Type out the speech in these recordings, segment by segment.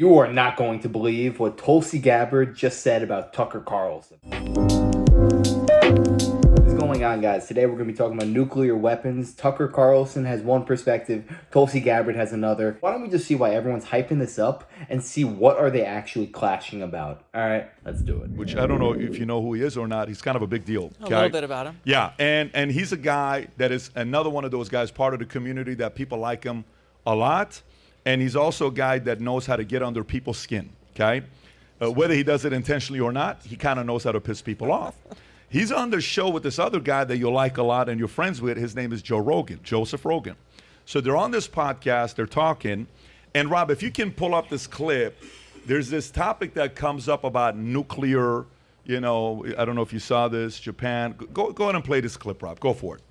You are not going to believe what Tulsi Gabbard just said about Tucker Carlson. What's going on, guys? Today we're going to be talking about nuclear weapons. Tucker Carlson has one perspective, Tulsi Gabbard has another. Why don't we just see why everyone's hyping this up and see what are they actually clashing about? All right, let's do it. Which I don't know if you know who he is or not. He's kind of a big deal. A little bit about him. Yeah, and he's a guy that is another one of those guys, part of the community that people like him a lot. And he's also a guy that knows how to get under people's skin, okay? Whether he does it intentionally or not, he kind of knows how to piss people off. He's on the show with this other guy that you'll like a lot and you're friends with. His name is Joseph Rogan. So they're on this podcast, they're talking. And Rob, if you can pull up this clip, there's this topic that comes up about nuclear, I don't know if you saw this, Japan. Go ahead and play this clip, Rob. Go for it.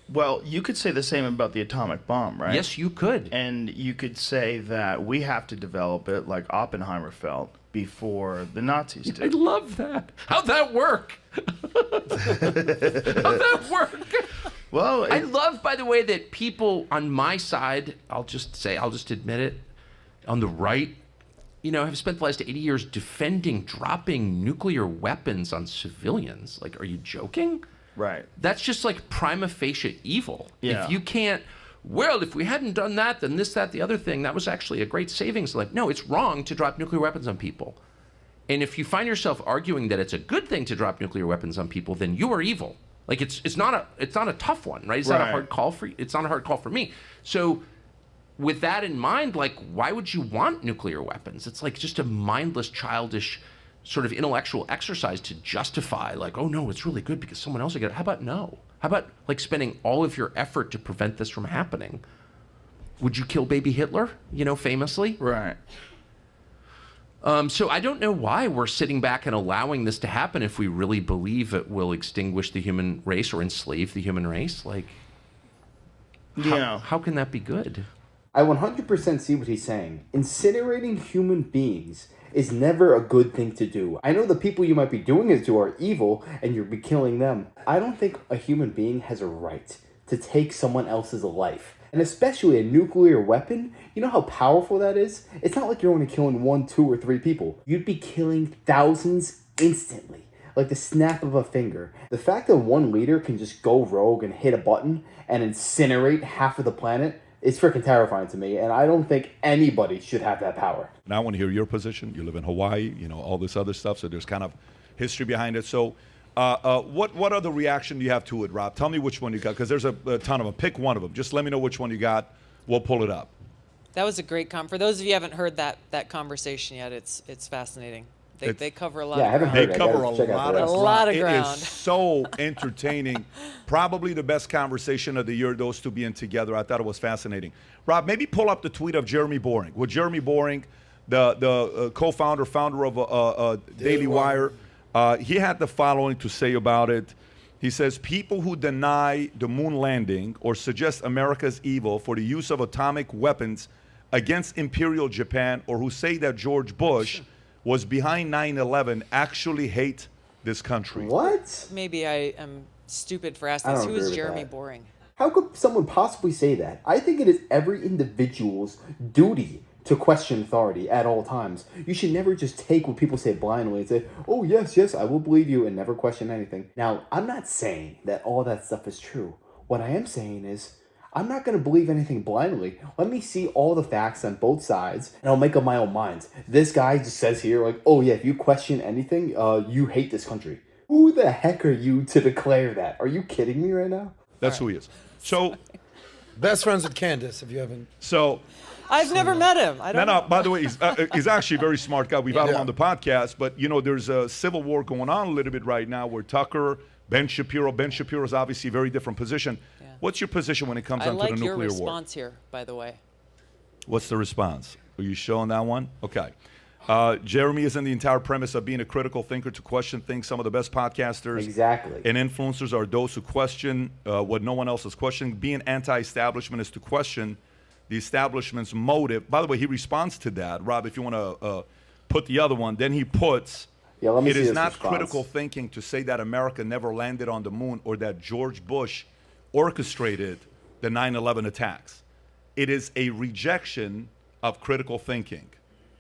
Well, you could say the same about the atomic bomb, right? Yes, you could. And you could say that we have to develop it like Oppenheimer felt before the Nazis did. I love that. How'd that work? How'd that work? Well, I love, by the way, that people on my side, I'll just admit it, on the right, have spent the last 80 years defending dropping nuclear weapons on civilians. Like, are you joking? Right. That's just like prima facie evil. Yeah. If you can't, if we hadn't done that, then this, that, the other thing, that was actually a great savings. Like, no, it's wrong to drop nuclear weapons on people. And if you find yourself arguing that it's a good thing to drop nuclear weapons on people, then you are evil. Like, it's not a tough one, right? It's not a hard call for you. It's not a hard call for me. So with that in mind, like, why would you want nuclear weapons? It's like just a mindless, childish sort of intellectual exercise to justify, like, oh no, it's really good because someone else will get it. How about no? How about like spending all of your effort to prevent this from happening? Would you kill baby Hitler, famously? Right. So I don't know why we're sitting back and allowing this to happen if we really believe it will extinguish the human race or enslave the human race. Like, how can that be good? I 100% see what he's saying. Incinerating human beings is never a good thing to do. I know the people you might be doing it to are evil and you'll be killing them. I don't think a human being has a right to take someone else's life. And especially a nuclear weapon, you know how powerful that is? It's not like you're only killing 1, 2, or 3 people. You'd be killing thousands instantly, like the snap of a finger. The fact that one leader can just go rogue and hit a button and incinerate half of the planet, it's freaking terrifying to me, and I don't think anybody should have that power. Now I want to hear your position. You live in Hawaii, all this other stuff, so there's kind of history behind it. So what other reaction do you have to it, Rob? Tell me which one you got, because there's a ton of them. Pick one of them. Just let me know which one you got. We'll pull it up. That was a great For those of you who haven't heard that conversation yet, it's fascinating. They cover a lot of ground. They cover a lot of ground. It is so entertaining. Probably the best conversation of the year, those two being together. I thought it was fascinating. Rob, maybe pull up the tweet of Jeremy Boring. With Jeremy Boring, the co-founder, founder of Daily Wire, he had the following to say about it. He says, people who deny the moon landing or suggest America's evil for the use of atomic weapons against Imperial Japan, or who say that George Bush was behind 9/11 actually hate this country. What? Maybe I am stupid for asking this. Who is Jeremy Boring? How could someone possibly say that? I think it is every individual's duty to question authority at all times. You should never just take what people say blindly and say, oh, yes, I will believe you, and never question anything. Now, I'm not saying that all that stuff is true. What I am saying is, I'm not going to believe anything blindly. Let me see all the facts on both sides, and I'll make up my own mind. This guy just says here, like, oh yeah, if you question anything, you hate this country. Who the heck are you to declare that? Are you kidding me right now? That's who he is. So, best friends with Candace, if you haven't. So, I've never met him. I don't know. By the way, he's actually a very smart guy. We've had him on the podcast, but there's a civil war going on a little bit right now where Tucker, Ben Shapiro's obviously a very different position. Yeah. What's your position when it comes down to the nuclear war? I like your response here, by the way. What's the response? Are you showing that one? Okay. Jeremy is in the entire premise of being a critical thinker to question things. Some of the best podcasters and influencers are those who question what no one else is questioning. Being anti-establishment is to question the establishment's motive. By the way, he responds to that. Rob, if you want to put the other one, then he puts, it is not critical thinking to say that America never landed on the moon or that George Bush orchestrated the 9/11 attacks. It is a rejection of critical thinking.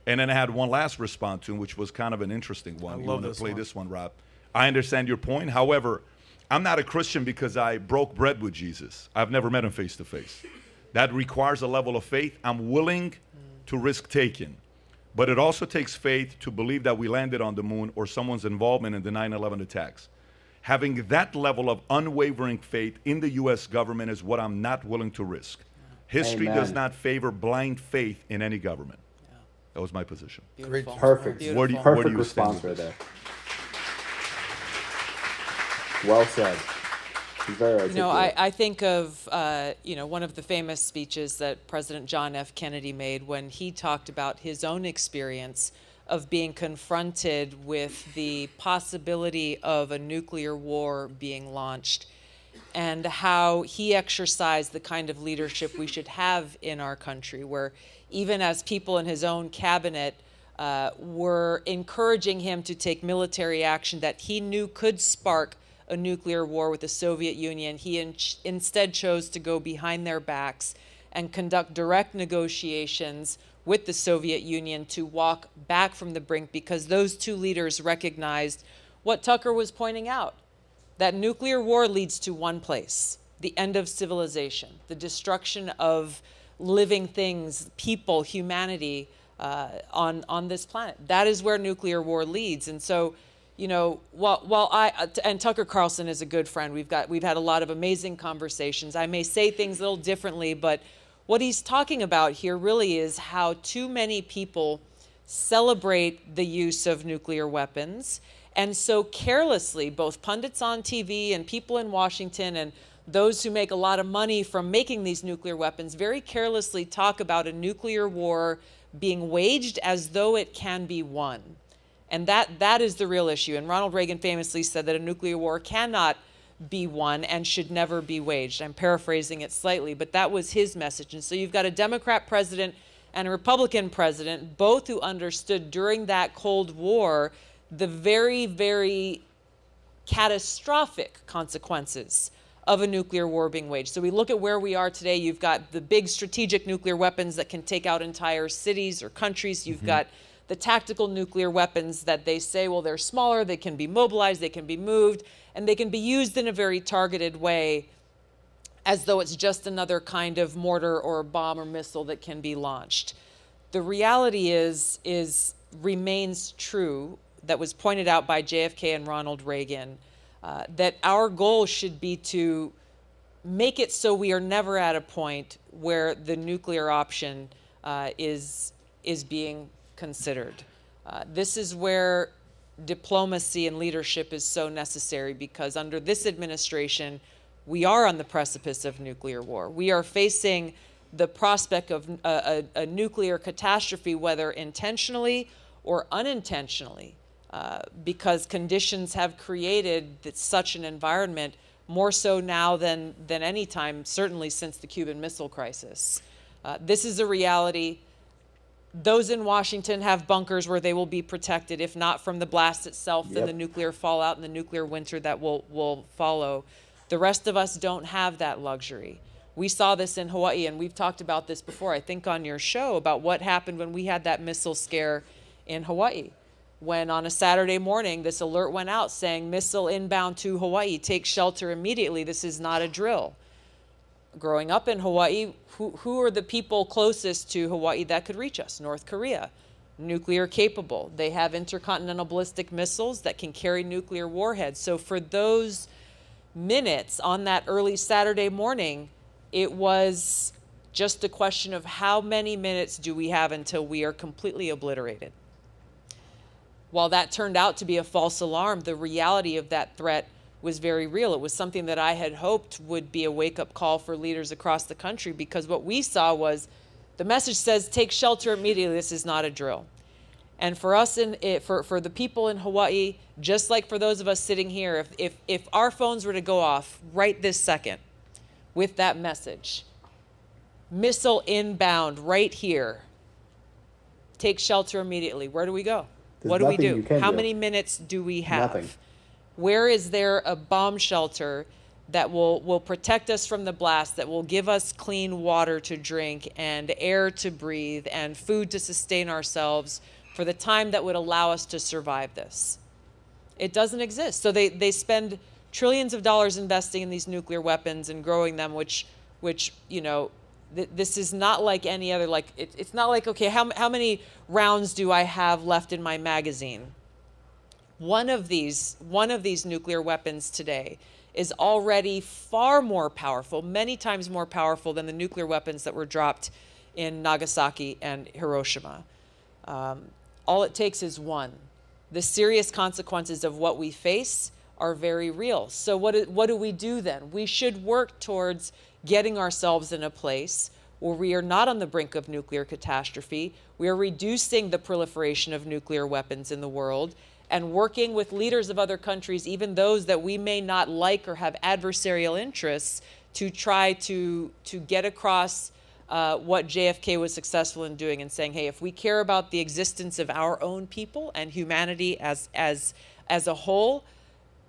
And then I had one last response to him, which was kind of an interesting one. You want to play this one, Rob? I understand your point. However, I'm not a Christian because I broke bread with Jesus. I've never met him face to face. That requires a level of faith I'm willing to risk taking. But it also takes faith to believe that we landed on the moon or someone's involvement in the 9/11 attacks. Having that level of unwavering faith in the U.S. government is what I'm not willing to risk. History does not favor blind faith in any government. That was my position. Beautiful. Perfect. Beautiful. Where do you Perfect stand response with right there. Well said. Very articulate. You know, I think of, one of the famous speeches that President John F. Kennedy made when he talked about his own experience of being confronted with the possibility of a nuclear war being launched, and how he exercised the kind of leadership we should have in our country, where even as people in his own cabinet were encouraging him to take military action that he knew could spark a nuclear war with the Soviet Union, he instead chose to go behind their backs and conduct direct negotiations with the Soviet Union to walk back from the brink, because those two leaders recognized what Tucker was pointing out, that nuclear war leads to one place: the end of civilization, the destruction of living things, people, humanity on this planet. That is where nuclear war leads. And so, while and Tucker Carlson is a good friend, we've had a lot of amazing conversations. I may say things a little differently, but what he's talking about here really is how too many people celebrate the use of nuclear weapons, and so carelessly, both pundits on TV and people in Washington and those who make a lot of money from making these nuclear weapons very carelessly talk about a nuclear war being waged as though it can be won. And that is the real issue. And Ronald Reagan famously said that a nuclear war cannot be won and should never be waged. I'm paraphrasing it slightly, but that was his message. And so you've got a Democrat president and a Republican president, both who understood during that Cold War the very, very catastrophic consequences of a nuclear war being waged. So we look at where we are today. You've got the big strategic nuclear weapons that can take out entire cities or countries. You've got the tactical nuclear weapons that they say, well, they're smaller, they can be mobilized, they can be moved, and they can be used in a very targeted way, as though it's just another kind of mortar or bomb or missile that can be launched. The reality remains true, that was pointed out by JFK and Ronald Reagan, that our goal should be to make it so we are never at a point where the nuclear option is being considered. This is where diplomacy and leadership is so necessary, because under this administration, we are on the precipice of nuclear war. We are facing the prospect of a nuclear catastrophe, whether intentionally or unintentionally, because conditions have created such an environment, more so now than any time, certainly since the Cuban Missile Crisis. This is a reality. Those in Washington have bunkers where they will be protected, if not from the blast itself, then the nuclear fallout and the nuclear winter that will follow. The rest of us don't have that luxury. We saw this in Hawaii, and we've talked about this before, I think on your show, about what happened when we had that missile scare in Hawaii. When on a Saturday morning, this alert went out saying, missile inbound to Hawaii, take shelter immediately, this is not a drill. Growing up in Hawaii, who are the people closest to Hawaii that could reach us? North Korea, nuclear capable. They have intercontinental ballistic missiles that can carry nuclear warheads. So for those minutes on that early Saturday morning, it was just a question of how many minutes do we have until we are completely obliterated. While that turned out to be a false alarm, the reality of that threat was very real. It was something that I had hoped would be a wake-up call for leaders across the country, because what we saw was the message says, take shelter immediately, this is not a drill. And for us, for the people in Hawaii, just like for those of us sitting here, if our phones were to go off right this second with that message, missile inbound right here, take shelter immediately, where do we go? What do we do? How many minutes do we have? Nothing. Where is there a bomb shelter that will protect us from the blast, that will give us clean water to drink and air to breathe and food to sustain ourselves for the time that would allow us to survive this. It doesn't exist. So they spend trillions of dollars investing in these nuclear weapons and growing them, which you know, this is not like any other, like, it's not like, okay, how many rounds do I have left in my magazine? One of these nuclear weapons today is already far more powerful, many times more powerful than the nuclear weapons that were dropped in Nagasaki and Hiroshima. All it takes is one. The serious consequences of what we face are very real. So what do we do then? We should work towards getting ourselves in a place where we are not on the brink of nuclear catastrophe. We are reducing the proliferation of nuclear weapons in the world and working with leaders of other countries, even those that we may not like or have adversarial interests, to try to get across what JFK was successful in doing, and saying, hey, if we care about the existence of our own people and humanity as a whole,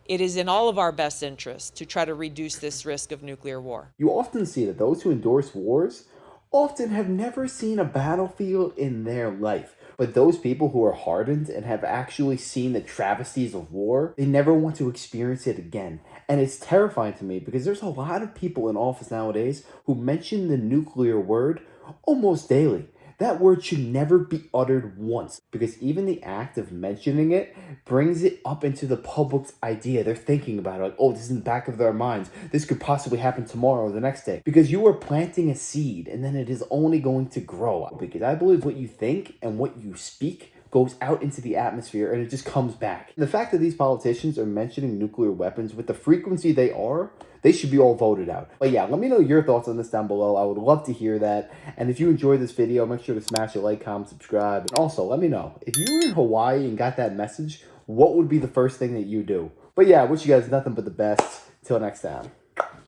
it is in all of our best interests to try to reduce this risk of nuclear war. You often see that those who endorse wars often have never seen a battlefield in their life. But those people who are hardened and have actually seen the travesties of war, they never want to experience it again. And it's terrifying to me because there's a lot of people in office nowadays who mention the nuclear word almost daily. That word should never be uttered once, because even the act of mentioning it brings it up into the public's idea. They're thinking about it like, oh, this is in the back of their minds. This could possibly happen tomorrow or the next day. Because you are planting a seed, and then it is only going to grow. Because I believe what you think and what you speak goes out into the atmosphere, and it just comes back. The fact that these politicians are mentioning nuclear weapons with the frequency they are, they should be all voted out. But yeah, let me know your thoughts on this down below. I would love to hear that. And if you enjoyed this video, make sure to smash a like, comment, subscribe. And also, let me know, if you were in Hawaii and got that message, what would be the first thing that you do? But yeah, I wish you guys nothing but the best. Till next time.